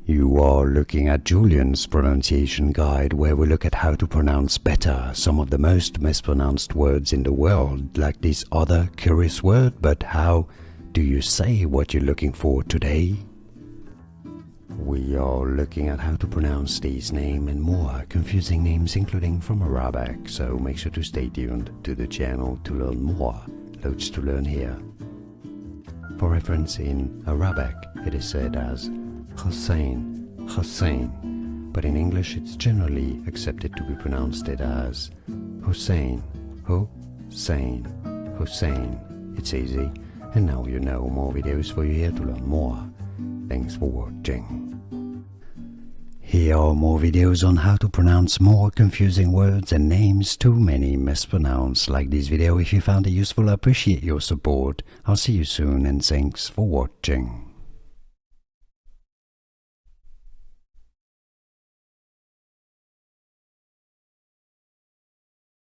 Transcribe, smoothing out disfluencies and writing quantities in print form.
You are looking at Julian's pronunciation guide, where we look at how to pronounce better some of the most mispronounced words in the world, like this other curious word. But how do you say what you're looking for today? We are looking at how to pronounce these names and more confusing names, including from Arabic, so make sure to stay tuned to the channel to learn more. Loads to learn here. For reference, in Arabic it is said as Hussein, Hussein, but in English it's generally accepted to be pronounced it as Hussein, Hussein, Hussein. It's easy, and now you know. More videos for you here to learn more. Thanks for watching. Here are more videos on how to pronounce more confusing words and names too many mispronounced. Like this video if you found it useful. I appreciate your support. I'll see you soon, and thanks for watching.